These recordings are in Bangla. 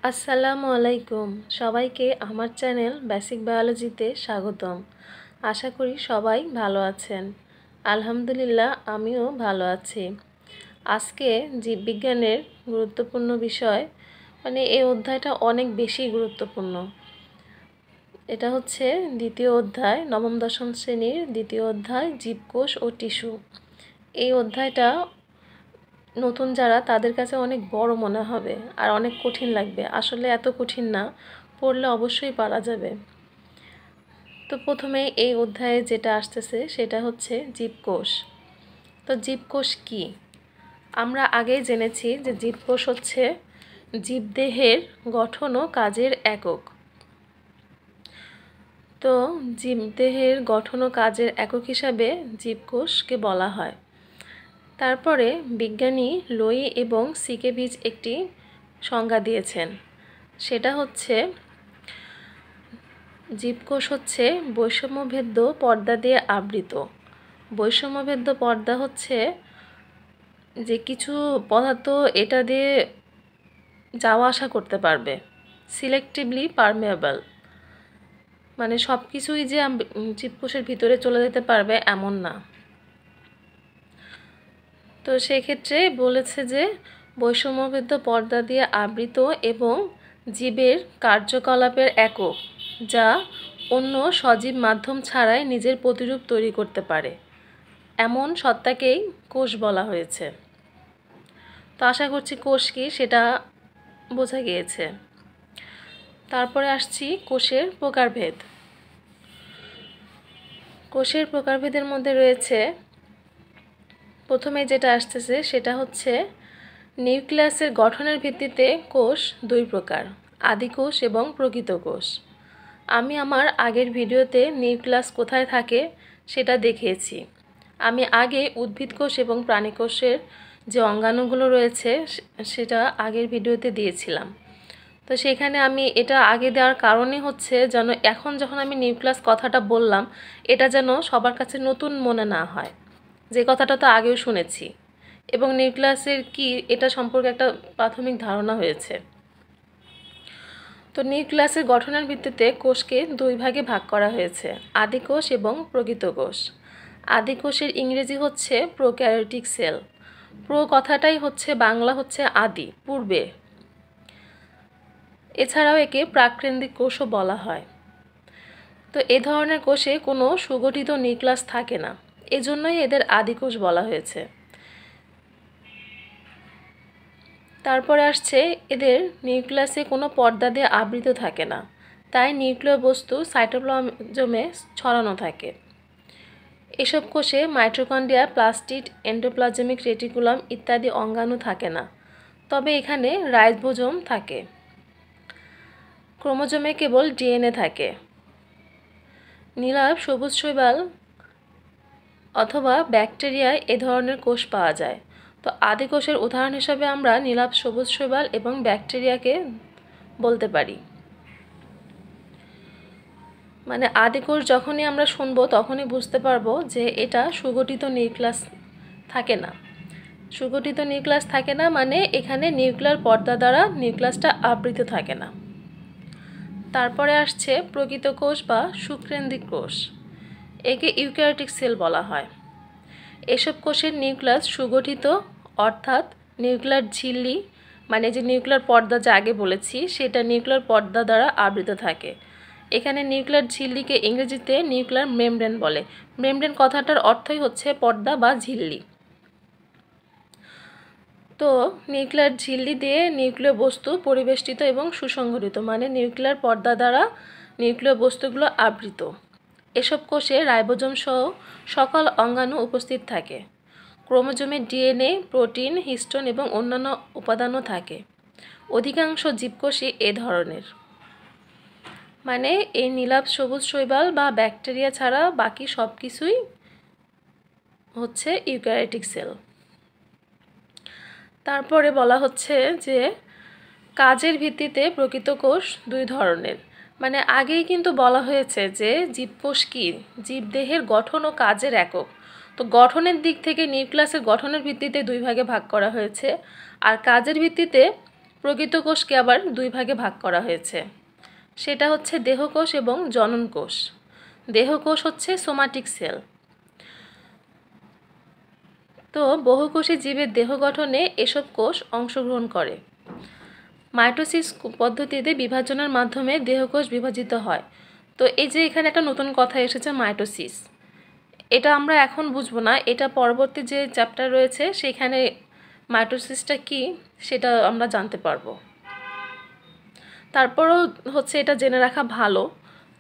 আসসালামু আলাইকুম। সবাইকে আমার চ্যানেল বেসিক বায়োলজিতে স্বাগতম। আশা করি সবাই ভালো আছেন। আলহামদুলিল্লাহ আমিও ভালো আছি। আজকে জীববিজ্ঞানের গুরুত্বপূর্ণ বিষয়, এই অধ্যায়টা অনেক বেশি গুরুত্বপূর্ণ। এটা হচ্ছে দ্বিতীয় অধ্যায়, নবম দশম শ্রেণীর দ্বিতীয় অধ্যায়, জীবকোষ ও টিস্যু। এই অধ্যায়টা নতুন যারা তাদের কাছে অনেক বড় মনে হবে আর অনেক কঠিন লাগবে। আসলে এত কঠিন না, পড়লে অবশ্যই পারা যাবে। তো প্রথমে এই অধ্যায়ে যেটা আসতেছে সেটা হচ্ছে জীবকোষ। তো জীবকোষ কি? আমরা আগেই জেনেছি যে জীবকোষ হচ্ছে জীবদেহের গঠন ও কাজের একক। তো জীবদেহের গঠন ও কাজের একক হিসাবে জীবকোষকে বলা হয়। তারপরে বিজ্ঞানী লোই এবং সিকেভিচ একটি সংজ্ঞা দিয়েছেন, সেটা হচ্ছে জীবকোষ হচ্ছে বৈষম্যভেদ্য পর্দা দিয়ে আবৃত। বৈষম্যভেদ্য পর্দা হচ্ছে যে কিছু পদার্থ এটা দিয়ে যাওয়া আসা করতে পারবে, সিলেক্টিভলি পারমেয়েবল, মানে সব কিছুই যে জীবকোষের ভিতরে চলে যেতে পারবে এমন না। তো সেক্ষেত্রে বলেছে যে বৈষম্যভেদ্য পর্দা দিয়ে আবৃত এবং জীবের কার্যকলাপের একক, যা অন্য সজীব মাধ্যম ছাড়াই নিজের প্রতিরূপ তৈরি করতে পারে, এমন সত্তাকেই কোষ বলা হয়েছে। তো আশা করছি কোষ কি সেটা বোঝা গিয়েছে। তারপরে আসছি কোষের প্রকারভেদ। কোষের প্রকারভেদের মধ্যে রয়েছে, প্রথমে যেটা আসতেছে সেটা হচ্ছে নিউক্লিয়াসের গঠনের ভিত্তিতে কোষ দুই প্রকার, আদিকোষ এবং প্রকৃত কোষ। আমি আমার আগের ভিডিওতে নিউক্লিয়াস কোথায় থাকে সেটা দেখিয়েছি। আমি আগে উদ্ভিদ কোষ এবং প্রাণী কোষের যে অঙ্গাণুগুলো রয়েছে সেটা আগের ভিডিওতে দিয়েছিলাম। তো সেখানে আমি এটা আগে দেওয়ার কারণই হচ্ছে যেন এখন যখন আমি নিউক্লিয়াস কথাটা বললাম এটা যেন সবার কাছে নতুন মনে না হয়, যে কথাটা তো আগেও শুনেছি এবং নিউক্লিয়াসের কি এটা সম্পর্কে একটা প্রাথমিক ধারণা হয়েছে। তো নিউক্লিয়াসের গঠনের ভিত্তিতে কোষকে দুই ভাগে ভাগ করা হয়েছে, আদিকোষ এবং প্রকৃত কোষ। আদিকোষের ইংরেজি হচ্ছে প্রোক্যারিওটিক সেল। প্রো কথাটাই হচ্ছে বাংলা হচ্ছে আদি, পূর্বে। এছাড়াও একে প্রাককেন্দ্রিক কোষও বলা হয়। তো এ ধরনের কোষে কোনো সুগঠিত নিউক্লিয়াস থাকে না, এজন্যই এদের আদিকোষ বলা হয়েছে। তারপরে আসছে এদের নিউক্লিয়াসে কোনো পর্দা দিয়ে আবৃত থাকে না, তাই নিউক্লিয় বস্তু সাইটোপ্লাজমে ছড়ানো থাকে। এসব কোষে মাইটোকন্ড্রিয়া, প্লাস্টিড, এন্ডোপ্লাজমিক রেটিকুলাম ইত্যাদি অঙ্গাণু থাকে না, তবে এখানে রাইবোজোম থাকে। ক্রোমোজোমে কেবল ডিএনএ থাকে। নীলাভ সবুজ শৈবাল অথবা ব্যাকটেরিয়ায় এ ধরনের কোষ পাওয়া যায়। তো আদি কোষের উদাহরণ হিসাবে আমরা নীলাভ সবুজ শৈবাল এবং ব্যাকটেরিয়াকে বলতে পারি। মানে আদি কোষ যখনই আমরা শুনবো তখনই বুঝতে পারবো যে এটা সুগঠিত নিউক্লিয়াস থাকে না। সুগঠিত নিউক্লিয়াস থাকে না মানে এখানে নিউক্লিয়ার পর্দা দ্বারা নিউক্লিয়াসটা আবৃত থাকে না। তারপরে আসছে প্রকৃত কোষ বা সুকেন্দ্রিক কোষ। একে ইউক্যারিওটিক সেল বলা হয়। এসব কোষের নিউক্লিয়াস সুগঠিত, অর্থাৎ নিউক্লিয়ার ঝিল্লি, মানে যে নিউক্লিয়ার পর্দা যা আগে বলেছি সেটা নিউক্লিয়ার পর্দা দ্বারা আবৃত থাকে। এখানে নিউক্লিয়ার ঝিল্লিকে ইংরেজিতে নিউক্লিয়ার মেমব্রেন বলে। মেমব্রেন কথাটার অর্থই হচ্ছে পর্দা বা ঝিল্লি। তো নিউক্লিয়ার ঝিল্লি দিয়ে নিউক্লিয় বস্তু পরিবেষ্টিত এবং সুসংগঠিত, মানে নিউক্লিয়ার পর্দা দ্বারা নিউক্লিয় বস্তুগুলো আবৃত। এসব কোষে রাইবোজোম সহ সকল অঙ্গাণু উপস্থিত থাকে। ক্রোমোজোমে ডিএনএ, প্রোটিন, হিস্টোন এবং অন্যান্য উপাদানও থাকে। অধিকাংশ জীবকোষই এ ধরনের। মানে এই নীলাভ সবুজ শৈবাল বা ব্যাকটেরিয়া ছাড়া বাকি সব কিছুই হচ্ছে ইউক্যারিওটিক সেল। তারপরে বলা হচ্ছে যে কাজের ভিত্তিতে প্রকৃত কোষ দুই ধরনের। মানে আগেই কিন্তু বলা হয়েছে যে জীবকোষ কি, জীবদেহের গঠন ও কাজের একক। তো গঠনের দিক থেকে নিউক্লিয়াসের গঠনের ভিত্তিতে দুই ভাগে ভাগ করা হয়েছে, আর কাজের ভিত্তিতে প্রকৃত কোষকে আবার দুই ভাগে ভাগ করা হয়েছে, সেটা হচ্ছে দেহকোষ এবং জনন কোষ। দেহকোষ হচ্ছে সোমাটিক সেল। তো বহুকোষী জীবের দেহ গঠনে এসব কোষ অংশগ্রহণ করে। মাইটোসিস পদ্ধতিতে বিভাজনের মাধ্যমে দেহকোষ বিভাজিত হয়। তো এই যে এখানে একটা নতুন কথা এসেছে মাইটোসিস, এটা আমরা এখন বুঝবো না, এটা পরবর্তী যে চ্যাপ্টার রয়েছে সেখানে মাইটোসিসটা কি সেটা আমরা জানতে পারবো। তারপরও হচ্ছে এটা জেনে রাখা ভালো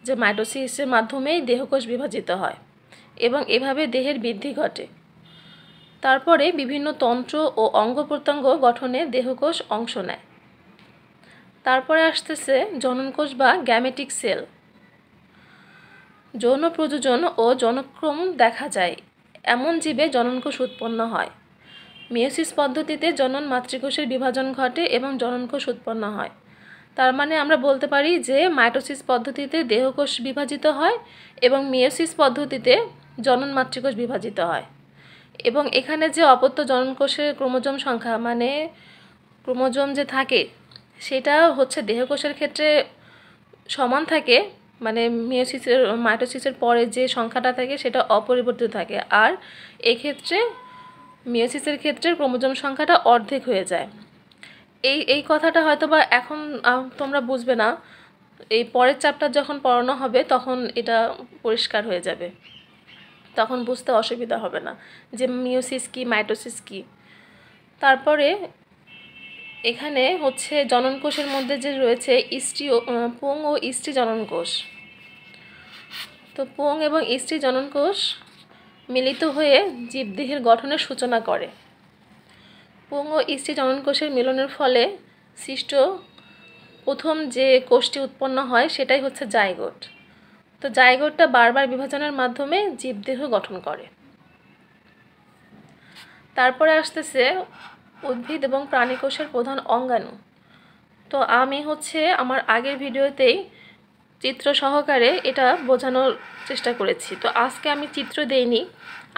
যে মাইটোসিসের মাধ্যমেই দেহকোষ বিভাজিত হয় এবং এভাবে দেহের বৃদ্ধি ঘটে। তারপরে বিভিন্ন তন্ত্র ও অঙ্গ প্রত্যঙ্গ গঠনে দেহকোষ অংশ নেয়। তারপরে আসতেছে জননকোষ বা গ্যামেটিক সেল। যৌন প্রযোজন ও জনক্রম দেখা যায় এমন জীবে জননকোষ উৎপন্ন হয়। মিয়োসিস পদ্ধতিতে জনন মাতৃকোষের বিভাজন ঘটে এবং জননকোষ উৎপন্ন হয়। তার মানে আমরা বলতে পারি যে মাইটোসিস পদ্ধতিতে দেহকোষ বিভাজিত হয় এবং মিয়োসিস পদ্ধতিতে জনন মাতৃকোষ বিভাজিত হয়। এবং এখানে যে অপত্য জননকোষের ক্রোমোজোম সংখ্যা মানে ক্রোমোজোম যে থাকে সেটা হচ্ছে দেহকোষের ক্ষেত্রে সমান থাকে, মানে মাইটোসিসের পরে যে সংখ্যাটা থাকে সেটা অপরিবর্তিত থাকে, আর এক্ষেত্রে মিয়োসিসের ক্ষেত্রে ক্রোমোজোম সংখ্যাটা অর্ধেক হয়ে যায়। এই কথাটা হয়তো বা এখন তোমরা বুঝবে না, এই পরের চ্যাপ্টার যখন পড়ানো হবে তখন এটা পরিষ্কার হয়ে যাবে, তখন বুঝতে অসুবিধা হবে না যে মিয়োসিস কি মাইটোসিস কি। তারপরে এখানে হচ্ছে জননকোষের মধ্যে যে রয়েছে পুং ও স্ত্রী জননকোষ। তো পুং এবং স্ত্রী জননকোষ মিলিত হয়ে জীবদেহের গঠনের সূচনা করে। পুং ও স্ত্রী জননকোষের মিলনের ফলে সৃষ্ট প্রথম যে কোষটি উৎপন্ন হয় সেটাই হচ্ছে জাইগোট। তো জাইগোটটা বারবার বিভাজনের মাধ্যমে জীবদেহ গঠন করে। তারপরে আসতেছে উদ্ভিদ এবং প্রাণী কোষের প্রধান অঙ্গাণু। তো আমি হচ্ছে আমার আগের ভিডিওতেই চিত্র সহকারে এটা বোঝানোর চেষ্টা করেছি। তো আজকে আমি চিত্র দেইনি,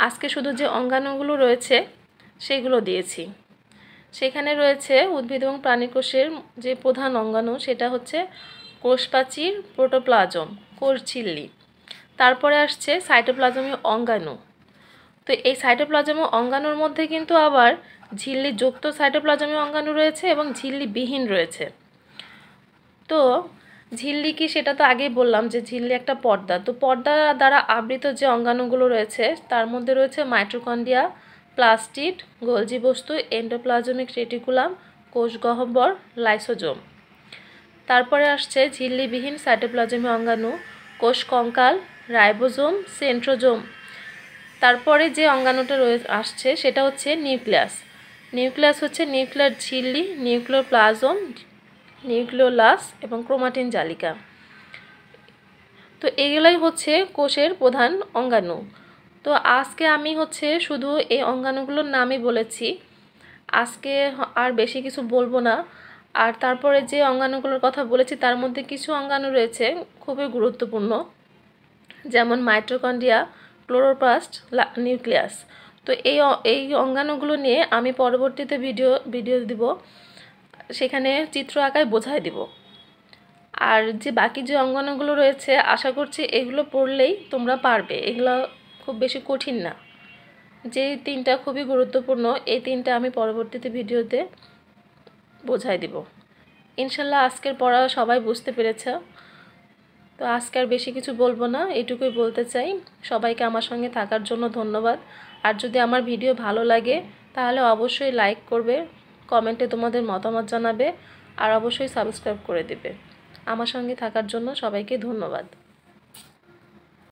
আজকে শুধু যে অঙ্গাণুগুলো রয়েছে সেগুলো দিয়েছি। সেখানে রয়েছে উদ্ভিদ এবং প্রাণী কোষের যে প্রধান অঙ্গাণু সেটা হচ্ছে কোষপ্রাচীর, প্রোটোপ্লাজম, কোষঝিল্লি। তারপরে আসছে সাইটোপ্লাজমীয় অঙ্গাণু। তো এই সাইটোপ্লাজমীয় অঙ্গাণুর মধ্যে কিন্তু আবার ঝিল্লিযুক্ত সাইটোপ্লাজমীয় অঙ্গাণু রয়েছে এবং ঝিল্লিবিহীন রয়েছে। তো ঝিল্লি কি সেটা তো আগেই বললাম যে ঝিল্লি একটা পর্দা। তো পর্দা দ্বারা আবৃত যে অঙ্গাণুগুলো রয়েছে তার মধ্যে রয়েছে মাইটোকন্ড্রিয়া, প্লাস্টিড, গোলজি বস্তু, এন্ডোপ্লাজমিক রেটিকুলাম, কোষগহ্বর, লাইসোজোম। তারপরে আসছে ঝিল্লিবিহীন সাইটোপ্লাজমীয় অঙ্গাণু, কোষ কঙ্কাল, রাইবোজোম, সেন্ট্রোজোম। তারপরে যে অঙ্গাণুটা আসছে সেটা হচ্ছে নিউক্লিয়াস। নিউক্লিয়াস হচ্ছে নিউক্লিয়ার ঝিল্লি, নিউক্লিওপ্লাজম, নিউক্লিওলাস এবং ক্রোমাটিন জালিকা। তো এগুলাই হচ্ছে কোষের প্রধান অঙ্গাণু। তো আজকে আমি হচ্ছে শুধু এই অঙ্গাণুগুলোর নামই বলেছি, আজকে আর বেশি কিছু বলবো না। আর তারপরে যে অঙ্গাণুগুলোর কথা বলেছি তার মধ্যে কিছু অঙ্গাণু রয়েছে খুবই গুরুত্বপূর্ণ, যেমন মাইটোকন্ড্রিয়া, ক্লোরোপ্লাস্ট, নিউক্লিয়াস। তো এই অঙ্গাণুগুলো নিয়ে আমি পরবর্তীতে ভিডিও দিব, সেখানে চিত্র আঁকায় বোঝায় দিব। আর যে বাকি যে অঙ্গাণুগুলো রয়েছে আশা করছি এগুলো পড়লেই তোমরা পারবে, এগুলো খুব বেশি কঠিন না। যে তিনটা খুবই গুরুত্বপূর্ণ এই তিনটা আমি পরবর্তীতে ভিডিওতে বোঝাই দিব। ইনশাল্লাহ আজকের পড়া সবাই বুঝতে পেরেছে। তো আজকে আর বেশি কিছু বলবো না, এটুকুই বলতে চাই। সবাইকে আমার সঙ্গে থাকার জন্য ধন্যবাদ। আর যদি আমার ভিডিও ভালো লাগে তাহলে অবশ্যই লাইক করবে, কমেন্টে তোমাদের মতামত জানাবে আর অবশ্যই সাবস্ক্রাইব করে দেবে। আমার সঙ্গে থাকার জন্য সবাইকে ধন্যবাদ।